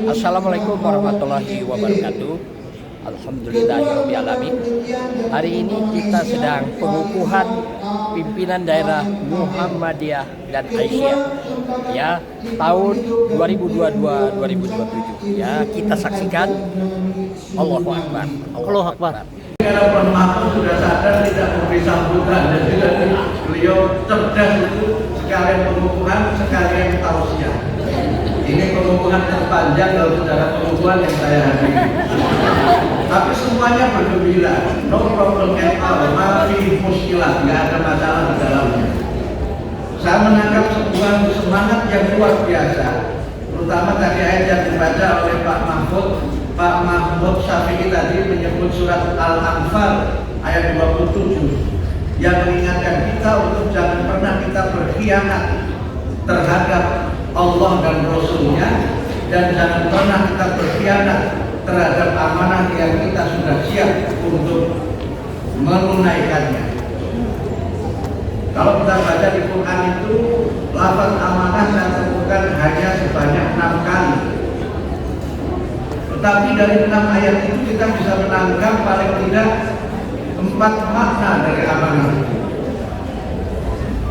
Assalamualaikum warahmatullahi wabarakatuh. Alhamdulillahirrahmanirrahim. Hari ini kita sedang pengukuhan pimpinan daerah Muhammadiyah dan Aisyah ya tahun 2022-2027 ya, kita saksikan. Allahu Akbar. Allahu Akbar. Karena Mahfud sudah sadar tidak memberi sambutan dan juga beliau cerdas itu sekalian pengukuhan sekalian tausiah. Ini pengukuhan terpanjang dalam sejarah pengukuhan yang saya hadiri. Tapi semuanya bergembira, no problem at all, masih muskilah, nggak ada masalah di dalamnya. Saya menangkap sebuah semangat yang luar biasa, terutama tadi ayat yang dibaca oleh Pak Mahfud Syafi'i tadi menyebut surat Al-Anfal ayat 27 yang mengingatkan kita untuk jangan pernah kita berkhianat terhadap Allah dan Rasulnya, dan jangan pernah kita berkhianat terhadap amanah yang kita sudah siap untuk menunaikannya. Kalau kita baca di Quran itu, lafaz amanah saya temukan hanya sebanyak 6 kali. Tetapi dari 6 ayat itu kita bisa menangkap paling tidak 4 makna dari amanah itu.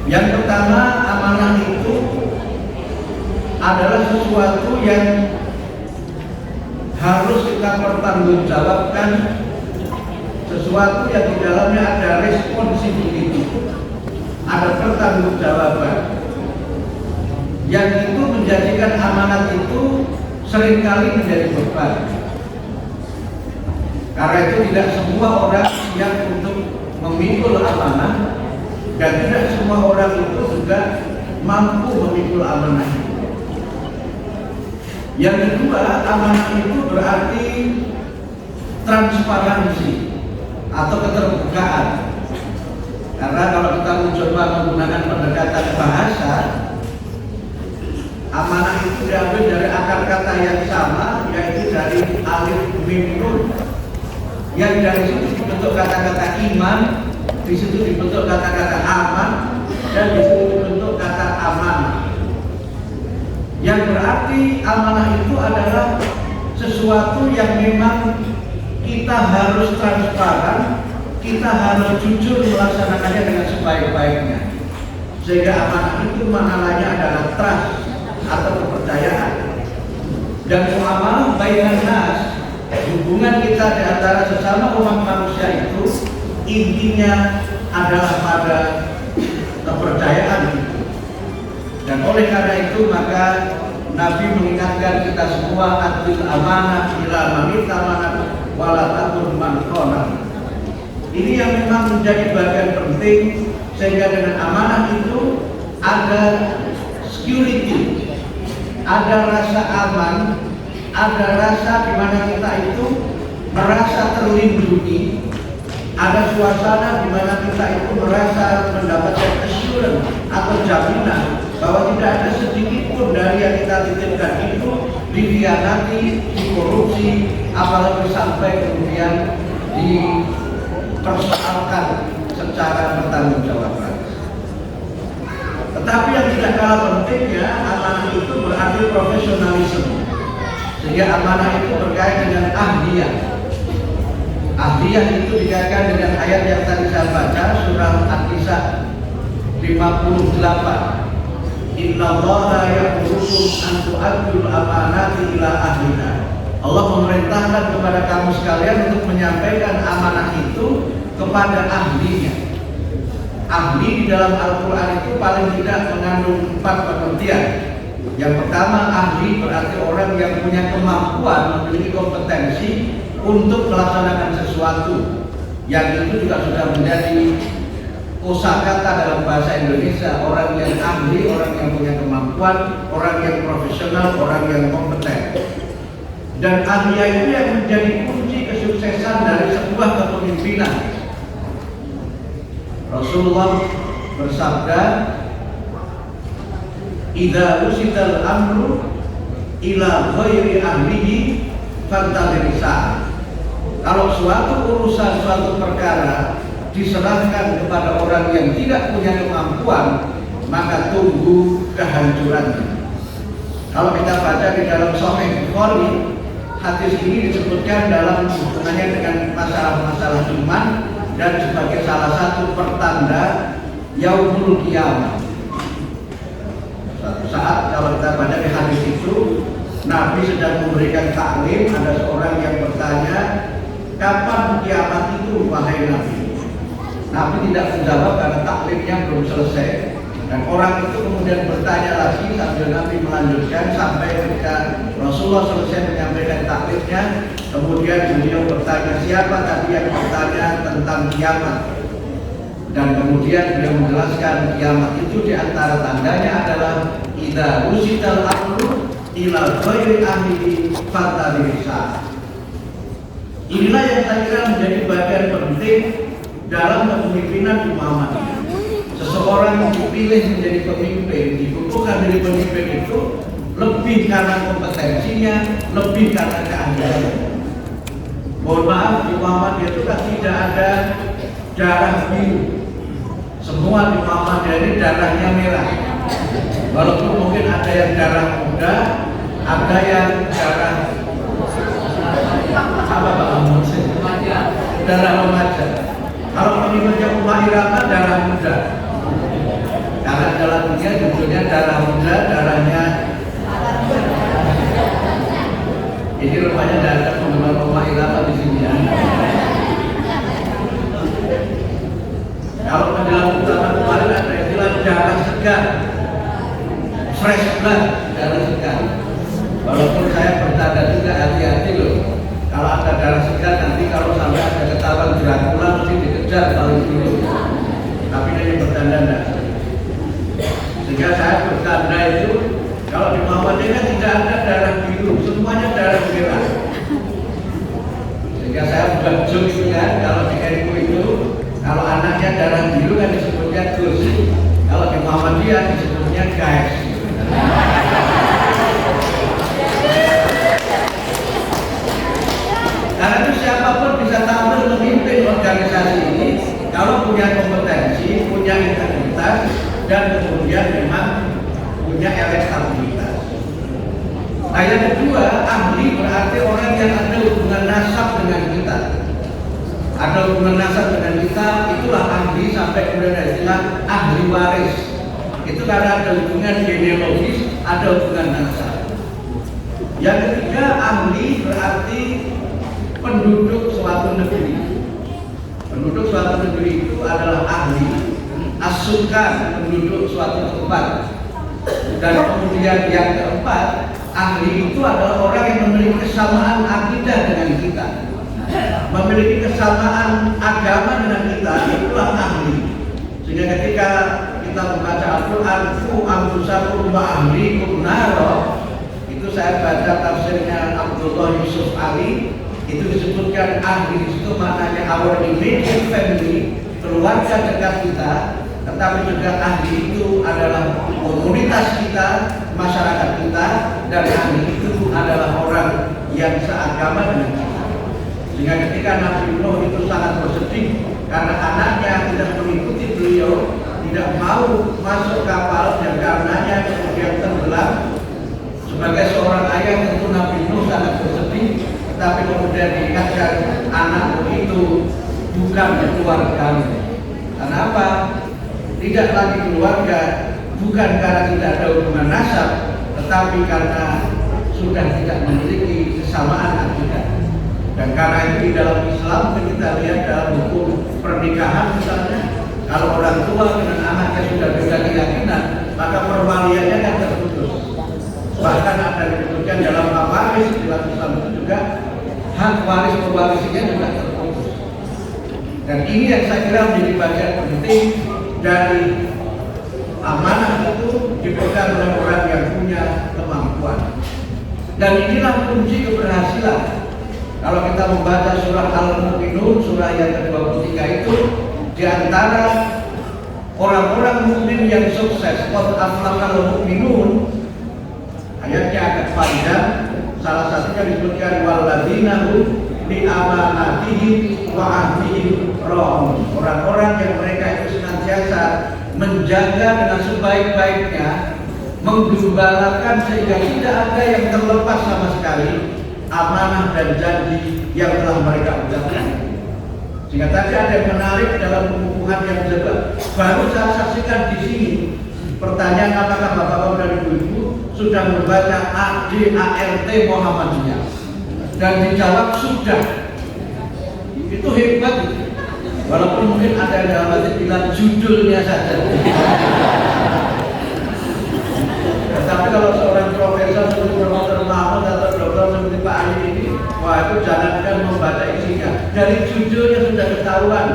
Yang pertama, amanah itu adalah sesuatu yang harus kita pertanggungjawabkan, sesuatu yang di dalamnya ada responsibility, ada pertanggungjawaban, yang itu menjadikan amanat itu seringkali menjadi beban. Karena itu tidak semua orang siap untuk memikul amanah, dan tidak semua orang itu juga mampu memikul amanah itu. Yang kedua, amanah itu berarti transparansi atau keterbukaan. Karena kalau kita mencoba menggunakan pendekatan bahasa, amanah itu diambil dari akar kata yang sama, yaitu dari alif mim nun, yang dari situ dibentuk kata-kata iman, di situ dibentuk kata-kata aman, dan di situ dibentuk kata amanah. Yang berarti amanah itu adalah sesuatu yang memang kita harus transparan, kita harus jujur melaksanakannya dengan sebaik-baiknya. Sehingga amanah itu maknanya adalah trust atau kepercayaan. Dan muamalah bainan nas, hubungan kita di antara sesama umat manusia itu intinya adalah pada kepercayaan itu. Dan oleh karena itu maka Nabi mengingatkan kita semua, adil amanah ila manita amanah wala takun man khana. Ini yang memang menjadi bagian penting, sehingga dengan amanah itu ada security, ada rasa aman, ada rasa di mana kita itu merasa terlindungi, ada suasana di mana kita itu merasa mendapatkan assurance atau jaminan bahwa tidak ada sedikit pun dari yang kita titipkan itu dikhianati, dikorupsi, apalagi sampai kemudian dipersoalkan secara bertanggung-jawaban. Tetapi yang tidak kalah pentingnya, amanah itu berarti profesionalisme. Sehingga amanah itu berkait dengan ahliyah. Ahliyah itu dikaitkan dengan ayat yang tadi saya baca, surah An-Nisa 58. Innallaha ya'murukum an tu'addul amanati ila ahliha. Allah memerintahkan kepada kamu sekalian untuk menyampaikan amanah itu kepada ahlinya. Ahli di dalam Al-Quran itu paling tidak mengandung 4 pengertian. Yang pertama, ahli berarti orang yang punya kemampuan, memiliki kompetensi untuk melaksanakan sesuatu. Yang itu juga sudah menjadi kosakata dalam bahasa Indonesia, orang yang ahli, orang yang punya kemampuan, orang yang profesional, orang yang kompeten. Dan ahli itu yang menjadi kunci kesuksesan dari sebuah kepemimpinan. Rasulullah bersabda, "Idza usidal amru ila ghairi ahlihi fantadrisa." Kalau suatu urusan, suatu perkara diserahkan kepada orang yang tidak punya kemampuan, maka tunggu kehancurannya. Kalau kita baca di dalam Sahih Bukhari, hadis ini disebutkan dalam hubungannya dengan masalah-masalah iman dan sebagai salah satu pertanda yaumul qiyamah. Suatu saat kalau kita baca di hadis itu, Nabi sedang memberikan taklim, ada seorang yang bertanya, kapan kiamat itu wahai Nabi? Nabi tidak menjawab karena taklimnya belum selesai. Dan orang itu kemudian bertanya lagi sambil Nabi melanjutkan sampai ketika Rasulullah selesai menyampaikan taklimnya, kemudian beliau bertanya, siapa tadi yang bertanya tentang kiamat? Dan kemudian beliau menjelaskan kiamat itu diantara tandanya adalah idza usidal amru ila ghairi ahli fatabisa. Inilah yang saya kira menjadi bagian penting dalam kepemimpinan di Muhammadiyah. Seseorang yang dipilih menjadi pemimpin, dikukuhkan dari pemimpin itu lebih karena kompetensinya, lebih karena keahliannya. Mohon maaf, di Muhammadiyah itu kan tidak ada darah biru. Semua di Muhammadiyah ini darahnya merah. Walaupun mungkin ada yang darah muda, ada yang darah darah remaja. Kalau pemimpinnya Umar Irama darah muda. Karena dalam dunia judulnya darah muda, darahnya ini rupanya tidak ada penggemar Umar Irama di sini ya. Kalau menjelang utama kemarin ada istilah darah segar, fresh blood, darah segar. Walaupun saya bertanda juga hati-hati loh. Kalau ada darah segar nanti kalau sampai ada ketahuan Dracula mesti dikejar paling dulu. Tapi ini bertanda enggak. Sehingga saya bertanda itu kalau di Muhammadiyah tidak ada darah biru, semuanya darah merah. Sehingga saya bukan jokes kan, kalau di NU itu kalau anaknya darah biru kan disebutnya Gus. Kalau di Muhammadiyah disebutnya guys. Karena itu siapapun bisa tampil memimpin organisasi ini kalau punya kompetensi, punya integritas, dan kemudian memang punya elektabilitas. Nah yang kedua, ahli berarti orang yang ada hubungan nasab dengan kita. Ada hubungan nasab dengan kita, itulah ahli, sampai kemudian ada istilah ahli waris. Itu karena ada hubungan genealogis, ada hubungan nasab. Yang ketiga, ahli berarti penduduk suatu negeri. Penduduk suatu negeri itu adalah ahli, asukan penduduk suatu tempat. Dan kemudian yang keempat, ahli itu adalah orang yang memiliki kesamaan akidah dengan kita, memiliki kesamaan agama dengan kita, itulah ahli. Sehingga ketika kita membaca Al-Quran, fu anfusakum wa ahlikum naro, itu saya baca tafsirnya Abdullah Yusuf Ali, itu disebutkan ahli itu maknanya our immediate family, keluarga dekat kita. Tetapi juga ahli itu adalah komunitas kita, masyarakat kita, dan ahli itu adalah orang yang seagama dengan kita. Sehingga ketika Nabi Nuh itu sangat bersedih karena anaknya tidak mengikuti beliau, tidak mau masuk kapal dan karenanya kemudian tenggelam. Sebagai seorang ayah tentu Nabi Nuh sangat bersedih, tetapi kemudian diingatkan anakmu itu bukan keluargamu. Kenapa? Tidak lagi keluarga, bukan karena tidak ada hubungan nasab, tetapi karena sudah tidak memiliki kesamaan akidah. Dan karena itu di dalam Islam kita lihat dalam hukum pernikahan misalnya, kalau orang tua dengan anaknya sudah beda keyakinan, maka perwaliannya kan terputus. Bahkan ada disebutkan dalam waris dalam Islam itu juga hak waris pewarisinya juga terputus. Dan ini yang saya kira menjadi bagian penting dari amanah itu dipegang oleh orang yang punya kemampuan. Dan inilah kunci keberhasilan. Kalau kita membaca surah Al-Mu'minun, surah yang ke-23 itu, di antara orang-orang mukmin yang sukses, qad aflahal mu'minun, ayatnya agak panjang, salah satunya disebutkan walladzina hum li amanatihim wa ahdihim ra'un. Orang-orang yang mereka itu senantiasa menjaga dengan sebaik-baiknya, menggembalakan sehingga tidak ada yang terlepas sama sekali amanah dan janji yang telah mereka ucapkan. Sehingga tadi ada yang menarik dalam pengukuhan yang baru saya saksikan di sini. Pertanyaan apakah Bapak-Bapak dan Ibu-Ibu sudah membaca ADART Muhammadiyah? Dan dijawab sudah. Itu hebat. Walaupun mungkin ada yang dalam hati bilang judulnya saja. Tetapi kalau seorang profesor seperti Profesor Mahmud atau dokter seperti Pak Ali ini, wah itu jangankan membaca isinya, dari judulnya sudah ketahuan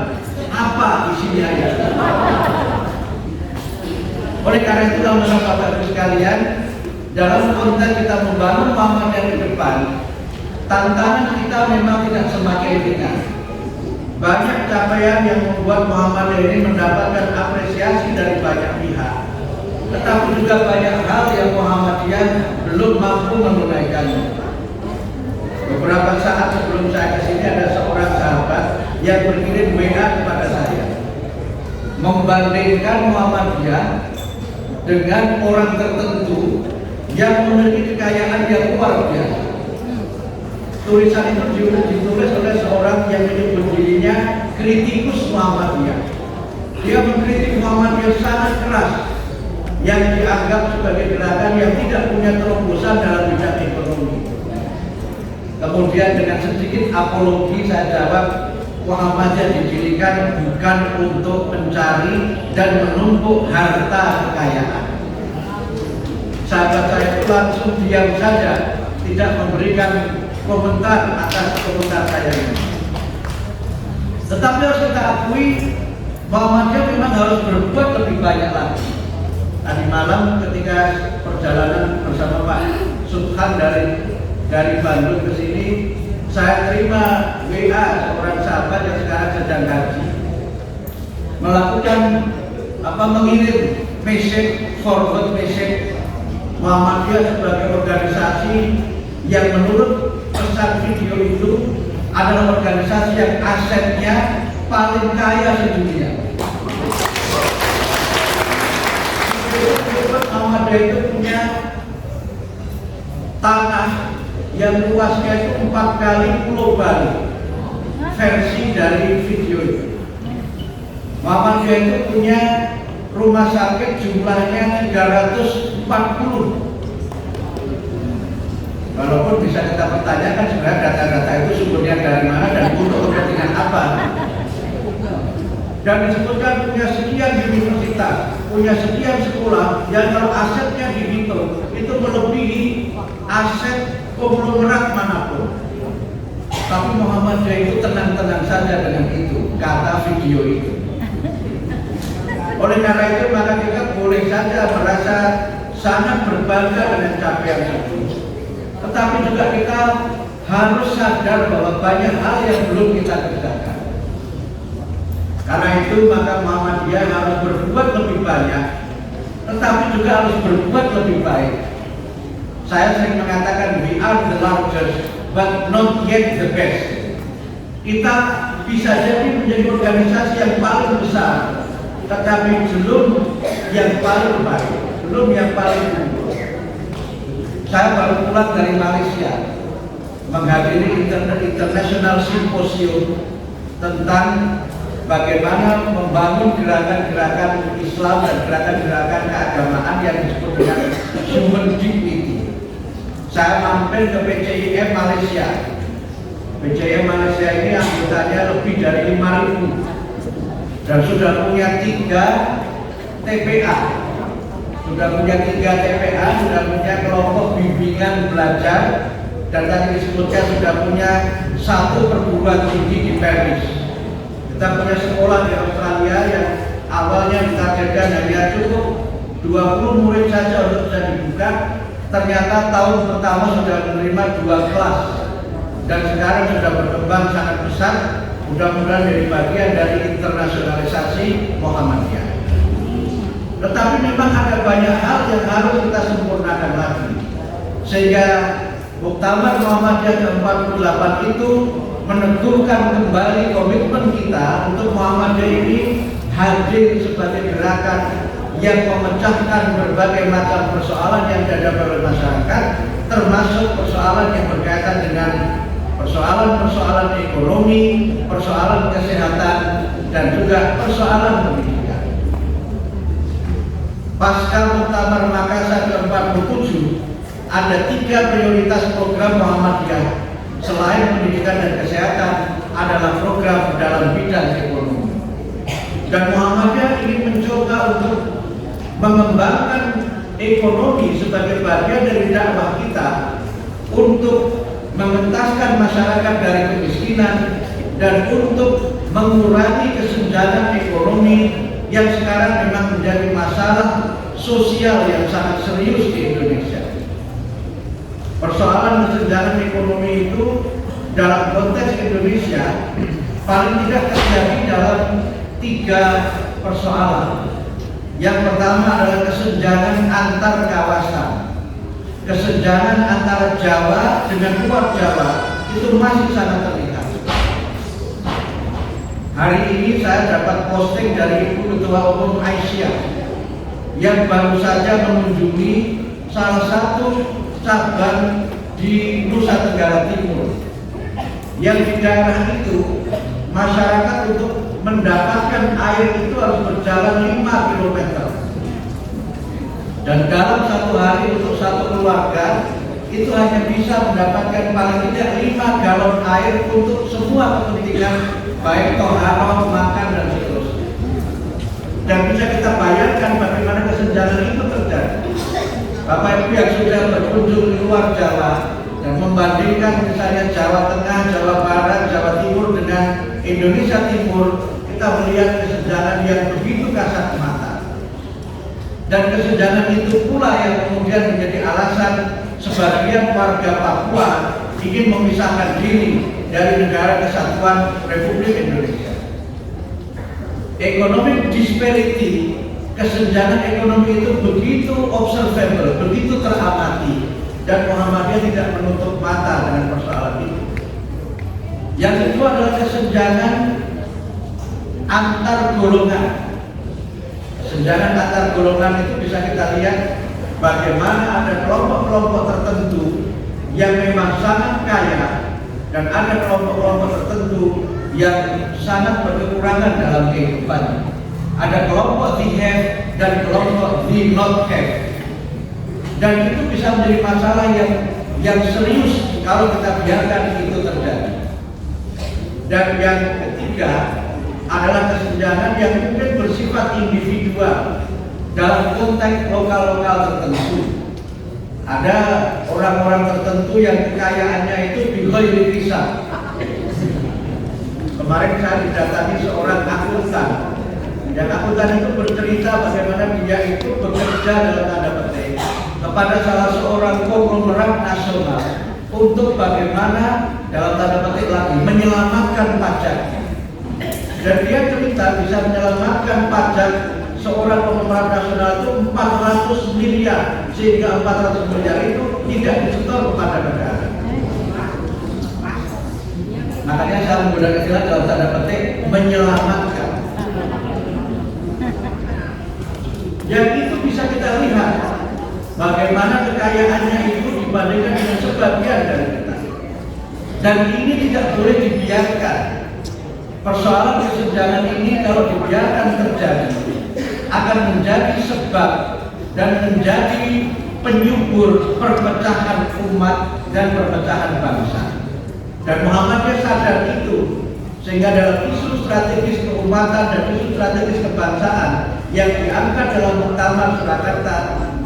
apa isinya ya. Oleh karena itu, Bapak Ibu sekalian, dalam konteks kita membangun Muhammadiyah ke depan, tantangan kita memang tidak semakin ringan. Banyak capaian yang membuat Muhammadiyah ini mendapatkan apresiasi dari banyak pihak. Tetapi juga banyak hal yang Muhammadiyah belum mampu menunaikannya. Beberapa saat sebelum saya kesini ada seorang sahabat yang berkirim WA kepada saya, membandingkan Muhammadiyah dengan orang tertentu yang memiliki kekayaan yang luar biasa. Tulisan itu ditulis oleh seorang yang menyebut dirinya kritikus Muhammadiyah. Dia mengkritik Muhammadiyah sangat keras, yang dianggap sebagai gerakan yang tidak punya terobosan dalam bidang ekonomi. Kemudian dengan sedikit apologi saya jawab, Muhammadiyah didirikan bukan untuk mencari dan menumpuk harta kekayaan. Sahabat saya itu langsung diam saja, tidak memberikan komentar atas komentar saya ini. Tetapi harus kita akui, Muhammadiyah memang harus berbuat lebih banyak lagi. Tadi malam ketika perjalanan bersama Pak Subhan dari Bandung ke sini, saya terima WA seorang sahabat yang sekarang sedang haji, melakukan mengirim message, forward message Muhammadiyah sebagai organisasi yang menurut pesan video itu adalah organisasi yang asetnya paling kaya sedunia. Muhammadiyah itu punya tanah yang luasnya itu 4 kali Pulau Bali, versi dari video itu. Muhammadiyah itu punya rumah sakit jumlahnya 340. Walaupun bisa kita pertanyakan sebenarnya data-data itu sumbernya dari mana dan untuk kepentingan apa. Dan disebutkan punya sekian universitas, punya sekian sekolah, yang kalau asetnya dihitung itu melebihi aset konglomerat manapun. Tapi Muhammadiyah itu tenang-tenang saja dengan itu, kata video itu. Oleh karena itu maka kita boleh saja merasa sangat berbangga dengan capaian itu. Tetapi juga kita harus sadar bahwa banyak hal yang belum kita kerjakan. Karena itu maka Muhammadiyah harus berbuat lebih banyak, tetapi juga harus berbuat lebih baik. Saya sering mengatakan we are the largest but not yet the best. Kita bisa jadi menjadi organisasi yang paling besar, tetapi belum yang paling baik, belum yang paling unggul. Saya baru pulang dari Malaysia menghadiri International Symposium tentang bagaimana membangun gerakan-gerakan Islam dan gerakan-gerakan keagamaan yang disebut dengan human dignity. Saya mampir ke PCIM Malaysia. PCIM Malaysia ini anggotanya lebih dari 5.000 dan sudah punya 3 TPA. Sudah punya 3 TPA, sudah punya kelompok bimbingan belajar, dan tadi disebutkan sudah punya 1 perguruan tinggi di Paris. Kita punya sekolah di Australia yang awalnya ditargetkan hanya cukup 20 murid saja untuk bisa dibuka. Ternyata tahun pertama sudah menerima 2 kelas dan sekarang sudah berkembang sangat besar. Mudah-mudahan dari bagian dari internasionalisasi Muhammadiyah. Tetapi memang ada banyak hal yang harus kita sempurnakan lagi, sehingga Muktamar Muhammadiyah ke-48 itu meneguhkan kembali komitmen kita untuk Muhammadiyah ini hadir sebagai gerakan yang memecahkan berbagai macam persoalan yang dihadapi oleh masyarakat, termasuk persoalan yang berkaitan dengan persoalan-persoalan ekonomi, persoalan kesehatan, dan juga persoalan pendidikan. Pasca Muktamar Makassar ke-47, ada 3 prioritas program Muhammadiyah selain pendidikan dan kesehatan adalah program dalam bidang ekonomi. Dan Muhammadiyah ingin mencoba untuk mengembangkan ekonomi sebagai bagian dari dakwah kita untuk mengentaskan masyarakat dari kemiskinan dan untuk mengurangi kesenjangan ekonomi yang sekarang memang menjadi masalah sosial yang sangat serius di Indonesia. Persoalan kesenjangan ekonomi itu dalam konteks Indonesia paling tidak terjadi dalam 3 persoalan. Yang pertama adalah kesenjangan antar kawasan. Kesenjangan antara Jawa dengan luar Jawa itu masih sangat terlihat. Hari ini saya dapat posting dari Ibu Ketua Umum Aisyah yang baru saja mengunjungi salah satu cabang di Nusa Tenggara Timur, yang di daerah itu masyarakat untuk mendapatkan air itu harus berjalan 5 km. Dan dalam satu hari untuk satu keluarga itu hanya bisa mendapatkan paling tidak 5 galon air untuk semua kepentingan, baik toharoh, makan, dan seterusnya. Dan bisa kita bayangkan bagaimana kesenjangan itu terjadi. Bapak Ibu yang sudah berkunjung di luar Jawa dan membandingkan misalnya Jawa Tengah, Jawa Barat, Jawa Timur dengan Indonesia Timur, kita melihat kesenjangan yang begitu kasat mata. Dan kesenjangan itu pula yang kemudian menjadi alasan sebagian warga Papua ingin memisahkan diri dari Negara Kesatuan Republik Indonesia. Economic disparity, kesenjangan ekonomi itu begitu observable, begitu teramati, dan Muhammadiyah tidak menutup mata dengan persoalan itu. Yang kedua adalah kesenjangan antar golongan. Kesenjangan antar golongan itu bisa kita lihat bagaimana ada kelompok-kelompok tertentu yang memang sangat kaya dan ada kelompok-kelompok tertentu yang sangat berkekurangan dalam kehidupannya. Ada kelompok the have dan kelompok the not have. Dan itu bisa menjadi masalah yang serius kalau kita biarkan itu terjadi. Dan yang ketiga adalah kesenjangan yang mungkin bersifat individual dalam konteks lokal-lokal tertentu. Ada orang-orang tertentu yang kekayaannya itu bighairi hisab. Kemarin saya didatangi seorang akuntan. Yang akuntan itu bercerita bagaimana dia itu bekerja dalam tanda petik kepada salah seorang konglomerat nasional untuk bagaimana dalam tanda petik lagi menyelamatkan pajaknya. Dan dia cerita bisa menyelamatkan pajak seorang konglomerat nasional itu 400 miliar, sehingga 400 miliar itu tidak disetor kepada negara. Makanya saya menggunakan istilah dalam tanda petik menyelamatkan. Yang itu bisa kita lihat bagaimana kekayaannya itu dibandingkan dengan sebagian dari kita. Dan ini tidak boleh dibiarkan. Persoalan kesenjangan ini kalau dibiarkan terjadi akan menjadi sebab dan menjadi penyubur perpecahan umat dan perpecahan bangsa. Dan Muhammadiyah sadar itu, sehingga dalam isu strategis keumatan dan isu strategis kebangsaan yang diangkat dalam Muktamar Surakarta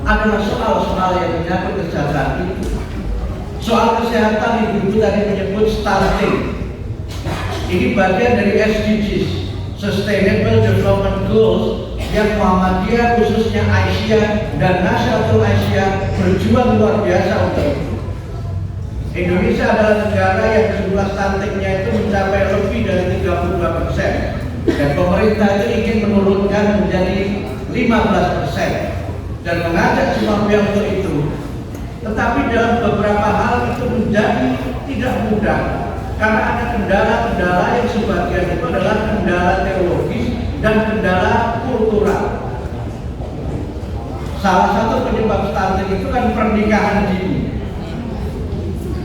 adalah soal-soal yang menyangkut kesejahteraan itu. Soal kesehatan Ibu tadi menyebut stunting. Ini bagian dari SDGs, Sustainable Development Goals, yang Muhammadiyah khususnya Aisyah dan Nahdlatul Aisyah berjuang luar biasa untuk itu. Indonesia adalah negara yang jumlah stuntingnya itu mencapai lebih dari 32%, dan pemerintah itu ingin menurunkan menjadi 15% dan mengajak semua pihak untuk itu. Tetapi dalam beberapa hal itu menjadi tidak mudah karena ada kendala-kendala yang sebagian itu adalah kendala teologis dan kendala kultural. salah satu penyebab stunting itu kan pernikahan dini.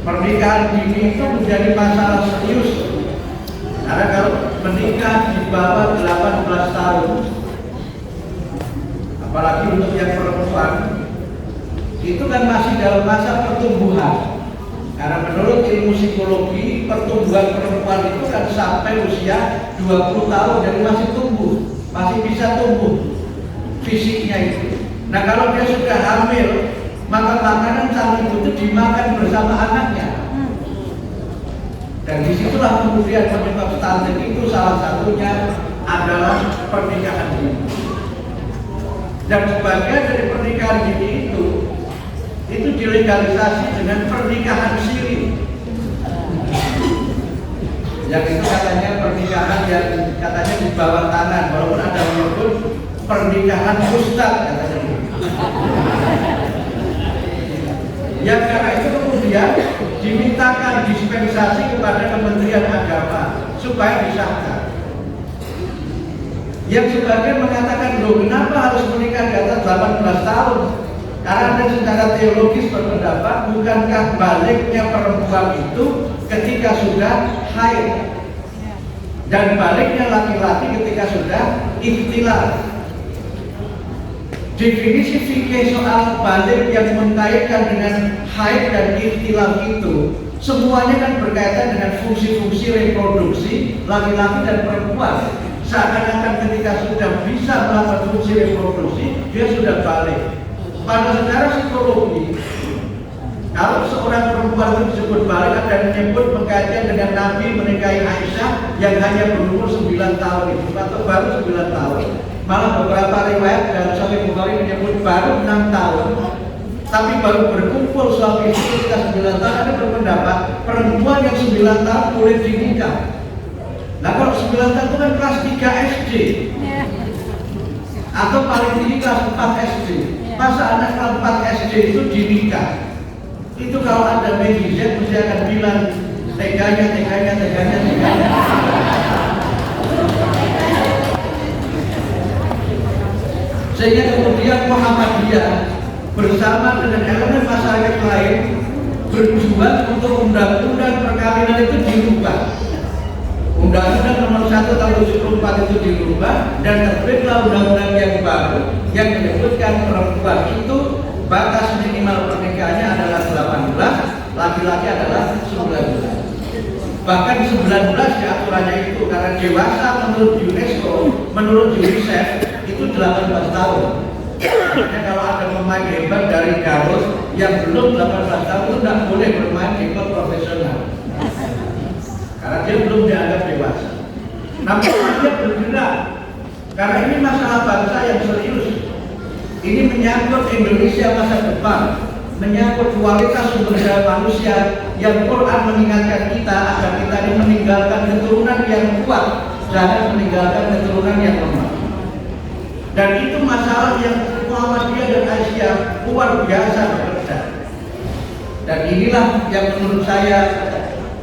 Pernikahan dini itu menjadi masalah serius. Karena kalau menikah di bawah 18 tahun, apalagi untuk yang perempuan, itu kan masih dalam masa pertumbuhan. Karena menurut ilmu psikologi, pertumbuhan perempuan itu kan sampai usia 20 tahun, jadi masih tumbuh, masih bisa tumbuh fisiknya itu. Nah kalau dia sudah hamil, maka makanan sang ibu itu dimakan bersama anaknya. Dan disitulah kemudian penyebab stunting itu salah satunya adalah pernikahan dini. Dan sebagian dari pernikahan dini itu dilegalisasi dengan pernikahan siri. Yang itu katanya pernikahan yang katanya di bawah tangan, walaupun ada menyebut pernikahan ustaz katanya. Yang karena itu kemudian dimintakan dispensasi kepada Kementerian Agama supaya disahkan. Yang sebagian mengatakan, loh kenapa harus menikah di atas 18 tahun? Karena ada secara teologis berpendapat, bukankah baliknya perempuan itu ketika sudah haid, dan baliknya laki-laki ketika sudah ikhtilaf. Definisi fikih soal balik yang mengkaitkan dengan haid dan ikhtilaf itu semuanya kan berkaitan dengan fungsi-fungsi reproduksi laki-laki dan perempuan. Seakan-akan ketika sudah bisa melakukan fungsi reproduksi, dia sudah balik. Pada secara psikologi, kalau seorang perempuan itu disebut balik, ada yang menyebut mengkaitkan dengan Nabi menikahi Aisyah yang hanya berumur 9 tahun itu, atau baru 9 tahun. Malah beberapa riwayat dan Sahih Bukhari menyebut baru 6 tahun, tapi baru berkumpul suami istri ketika 9 tahun. Ada berpendapat perempuan yang 9 tahun boleh dinikah. Nah kalau 9 tahun itu kan kelas 3 SD atau paling tinggi kelas 4 SD. Masa anak kelas 4 SD itu dinikah? Itu kalau ada netizen mesti akan bilang teganya. Sehingga kemudian Muhammadiyah bersama dengan elemen masyarakat lain berjuang untuk undang-undang perkawinan itu dirubah. Undang-undang nomor 1 tahun 74 itu dirubah dan terbitlah undang-undang yang baru yang menyebutkan perempuan itu batas minimal pernikahannya adalah 18, laki-laki adalah 19. Bahkan 19 di aturannya itu, karena dewasa menurut UNESCO, menurut UNICEF itu 18 tahun. Makanya kalau ada pemain hebat dari Garut yang belum 18 tahun itu tidak boleh bermain di klub profesional, karena dia belum dianggap dewasa. Namun dia bergerak karena ini masalah bangsa yang serius. Ini menyangkut Indonesia masa depan, menyangkut kualitas sumber daya manusia yang Quran mengingatkan kita agar kita ini meninggalkan keturunan yang kuat, jangan meninggalkan keturunan yang lemah. Dan itu masalah yang Muhammadiyah dan Aisyah luar biasa bekerja. Dan inilah yang menurut saya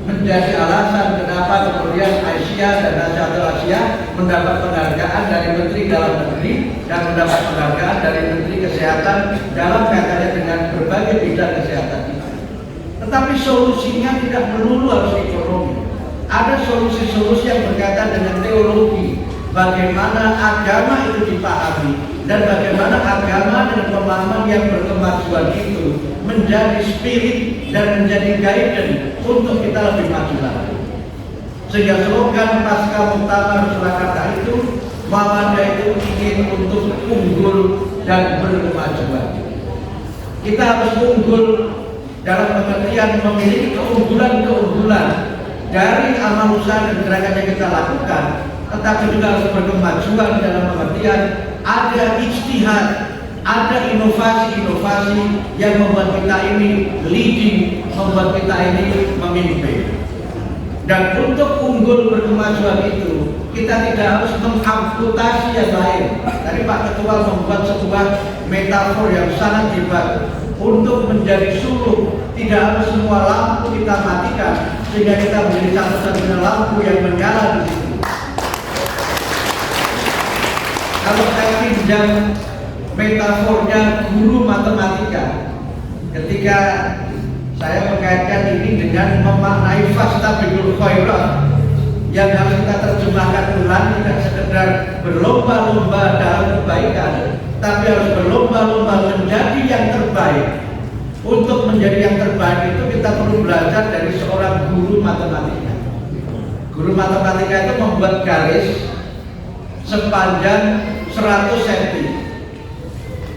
menjadi alasan kenapa kemudian Aisyah dan Nahdlatul Asia mendapat penghargaan dari Menteri Dalam Negeri dan mendapat penghargaan dari Menteri Kesehatan dalam kaitannya dengan berbagai bidang kesehatan itu. Tetapi solusinya tidak melulu harus ekonomi. Ada solusi-solusi yang berkaitan dengan teologi, bagaimana agama itu dipahami dan bagaimana agama dan pemahaman yang berkemajuan itu menjadi spirit dan menjadi guidance untuk kita lebih maju lagi. Sehingga slogan pasca Muktamar Surakarta itu, Muhammadiyah itu ingin untuk unggul dan berkemajuan. Kita harus unggul dalam pengertian memiliki keunggulan-keunggulan dari amal usaha dan gerakan yang kita lakukan, tetapi juga harus berkemajuan dalam pengertian ada ijtihad, ada inovasi-inovasi yang membuat kita ini leading, membuat kita ini memimpin. Dan untuk unggul berkemajuan itu, kita tidak harus mengamputasi yang lain. Tadi Pak Ketua membuat sebuah metafor yang sangat hebat. Untuk menjadi suluk, tidak harus semua lampu kita matikan, sehingga kita menjadi satu-satunya lampu yang menyala di situ. Kalau saya pinjam metafornya guru matematika ketika saya mengaitkan ini dengan memaknai fastabiqul khairat yang harus kita terjemahkan ulang, tidak sekedar berlomba-lomba dalam kebaikan, tapi harus berlomba-lomba menjadi yang terbaik. Untuk menjadi yang terbaik itu kita perlu belajar dari seorang guru matematika. Guru matematika itu membuat garis sepanjang 100 cm,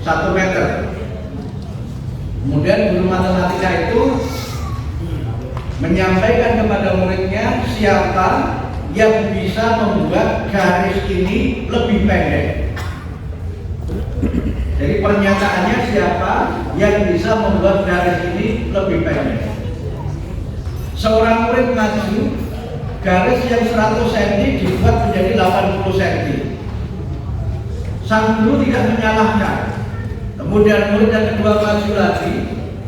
1 meter. Kemudian guru matematika itu menyampaikan kepada muridnya siapa yang bisa membuat garis ini lebih pendek. Jadi pernyataannya siapa yang bisa membuat garis ini lebih pendek. Seorang murid maju, garis yang 100 cm dibuat menjadi 80 cm. Sang guru tidak menyalahkan. Kemudian murid yang kedua maju lagi,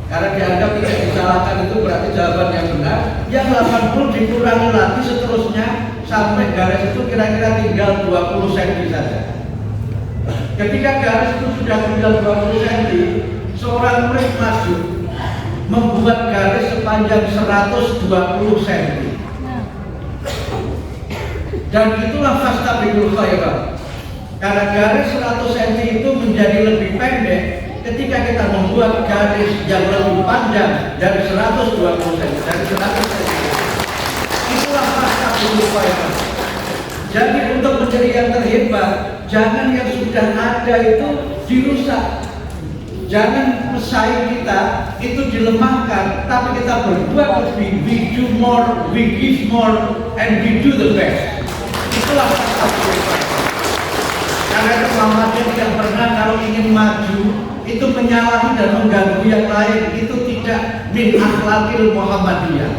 karena dianggap tidak disalahkan itu berarti jawaban yang benar. Yang 80 dikurangi lagi seterusnya sampai garis itu kira-kira tinggal 20 cm saja. Ketika garis itu sudah tinggal 20 cm, seorang murid maju membuat garis sepanjang 120 cm. Dan itulah fastabiqul khairat. Karena garis 100 cm itu menjadi lebih pendek ketika kita membuat garis yang lebih panjang dari 120 cm, dari 100 cm. Itulah fastabiqul khairat. Jadi untuk menjadi yang terhebat, jangan yang sudah ada itu dirusak. Jangan pesaing kita itu dilemahkan, tapi kita berbuat lebih. We do more, we give more, and we do the best. Itulah fastabiqul khairat. Karena itu Muhammadiyah tidak pernah kalau ingin maju itu menyalahi dan mengganggu yang lain. Itu tidak min akhlakil Muhammadiyah.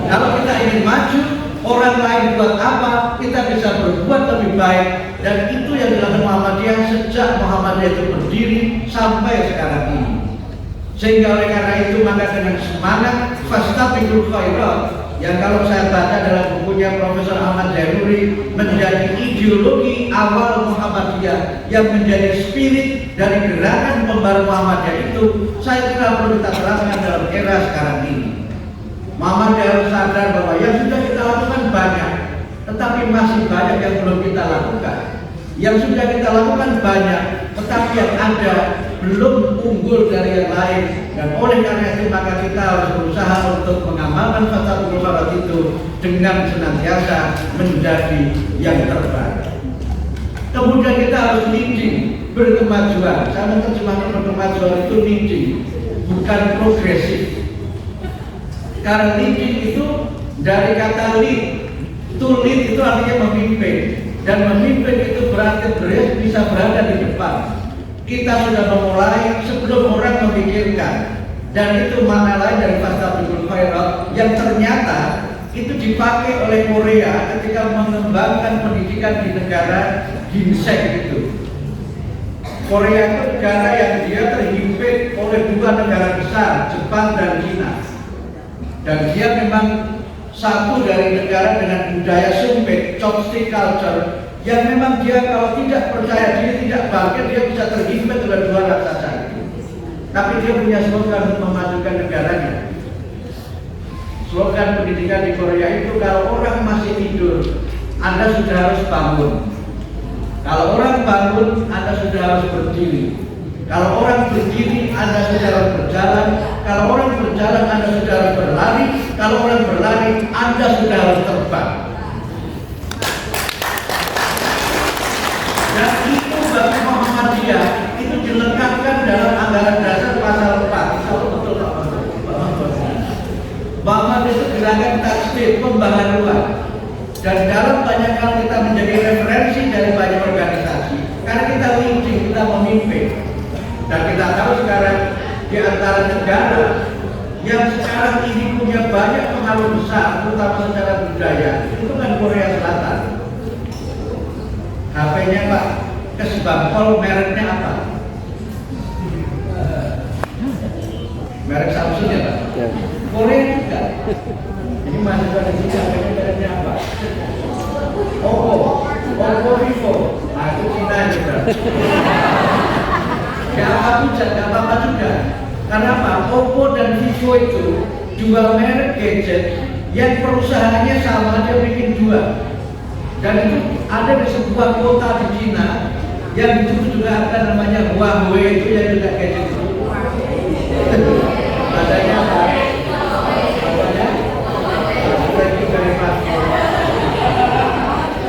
Kalau kita ingin maju, orang lain buat apa, kita bisa berbuat lebih baik. Dan itu yang dilakukan Muhammadiyah sejak Muhammadiyah itu berdiri sampai sekarang ini. Sehingga oleh karena itu maka dengan semangat fastabiqul khairat yang kalau saya baca dalam bukunya Profesor Ahmad Zainuri menjadi ideologi awal Muhammadiyah yang menjadi spirit dari gerakan pembaru Muhammadiyah itu, saya kira perlu kita terapkan dalam era sekarang ini. Muhammadiyah harus sadar bahwa yang sudah kita lakukan banyak, tetapi masih banyak yang belum kita lakukan. Yang sudah kita lakukan banyak, tetapi yang ada belum unggul dari yang lain. Dan oleh karena itu maka kita harus berusaha untuk mengamalkan fastabiqul khairat itu dengan senantiasa menjadi yang terbaik. Kemudian kita harus leading, berkemajuan. Saya menerjemahkan berkemajuan itu leading, bukan progresif. Karena leading itu dari kata lead, to lead itu artinya memimpin. Dan memimpin itu berarti bisa berada di depan. Kita sudah memulai sebelum orang memikirkan. Dan itu mana lain dari fastabiqul khairat yang ternyata itu dipakai oleh Korea ketika mengembangkan pendidikan di negara ginseng itu. Korea itu negara yang dia terhimpit oleh dua negara besar, Jepang dan Cina. Dan dia memang satu dari negara dengan budaya sumpit, chopstick culture, yang memang dia kalau tidak percaya diri, tidak bangkit, dia bisa terhimpit oleh dua raksasa itu. Tapi dia punya slogan untuk memajukan negaranya. Slogan pendidikan di Korea itu, kalau orang masih tidur, Anda sudah harus bangun. Kalau orang bangun, Anda sudah harus berdiri. Kalau orang berdiri, Anda sudah harus berjalan. Kalau orang berjalan, Anda sudah harus berlari. Kalau orang berlari, Anda sudah harus terbang. Dan itu bagi Muhammadiyah itu dilengkapkan dalam anggaran dasar pasal 4. Kalau betul Muhammad itu gerakan taksir, pembaharuan. Dan dalam banyak hal kita menjadi referensi dari banyak organisasi. Karena kita leading, kita memimpin. Dan kita tahu sekarang di antara negara yang sekarang ini punya banyak pengaruh besar, terutama secara budaya, itu kan Korea Selatan. HP-nya Pak Kesbangpol, mereknya apa? Merek Samsung ya Pak? Ya. Korea juga. Ini masih ada juga, mereknya apa? Oppo Vivo. Nah itu Cina juga. Ya apa hujat, nggak apa-apa juga. Karena apa? Oppo dan Vivo itu jual merek gadget yang perusahaannya sama, dia bikin dua. Dan itu ada di sebuah kota di Cina yang itu juga ada namanya Huawei, itu yang juga gadget itu. Adanya apa? Namanya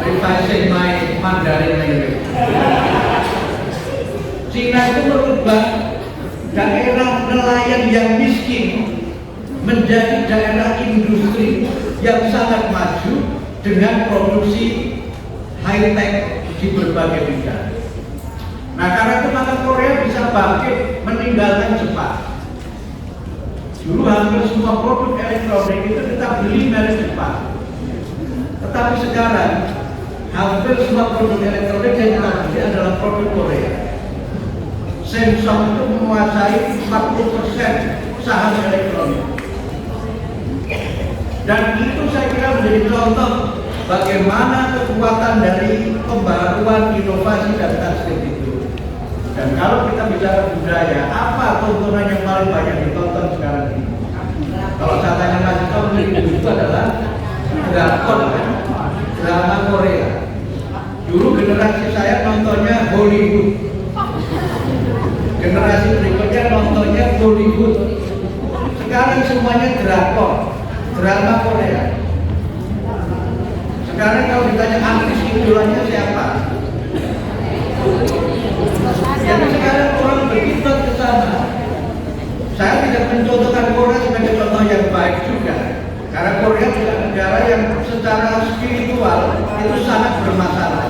revising my Mandarin language. Cina itu merubah daerah nelayan yang miskin menjadi daerah industri yang sangat maju dengan produksi high-tech di berbagai bidang. Nah, karena itu maka Korea bisa bangkit meninggalkan Jepang. Dulu hampir semua produk elektronik itu kita beli dari Jepang. Tetapi sekarang hampir semua produk elektronik yang kita beli adalah produk Korea. Samsung itu menguasai 40% saham elektronik. Dan itu saya kira menjadi contoh bagaimana kekuatan dari pembaruan, inovasi dan tasdid itu. Dan kalau kita bicara budaya, apa tontonan yang paling banyak ditonton sekarang ini? Kalau saya tanya Mas Ito, itu adalah drakor, drama Korea. Dulu generasi saya nontonnya Hollywood, generasi berikutnya nontonnya Bollywood. Sekarang semuanya drakor, drama Korea. Sekarang kalau ditanya artis idolanya siapa? Jadi sekarang orang berkiblat ke sana. Saya tidak mencontohkan Korea sebagai contoh yang baik juga, karena Korea juga negara yang secara spiritual itu sangat bermasalah.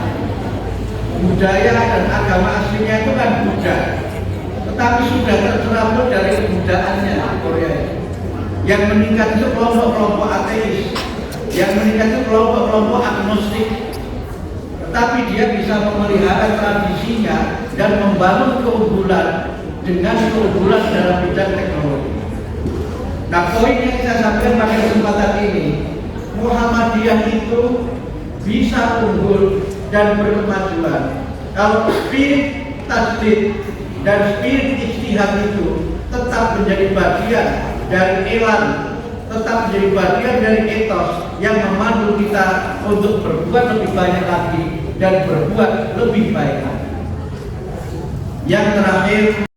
Budaya dan agama aslinya itu kan Buddha, tetapi sudah tercerabut dari kebudaannya Korea itu. Yang meningkat itu kelompok-kelompok ateis, yang meningkat itu kelompok-kelompok agnostik. Tetapi dia bisa memelihara tradisinya dan membangun keunggulan dengan keunggulan dalam bidang teknologi. Nah, poin yang saya sampaikan pada kesempatan ini, Muhammadiyah itu bisa unggul dan berkemajuan kalau spirit tasdid dan spirit ijtihad itu tetap menjadi bagian dari elan, tetap menjadi bagian dari etos yang memandu kita untuk berbuat lebih banyak lagi dan berbuat lebih baik lagi. Yang terakhir,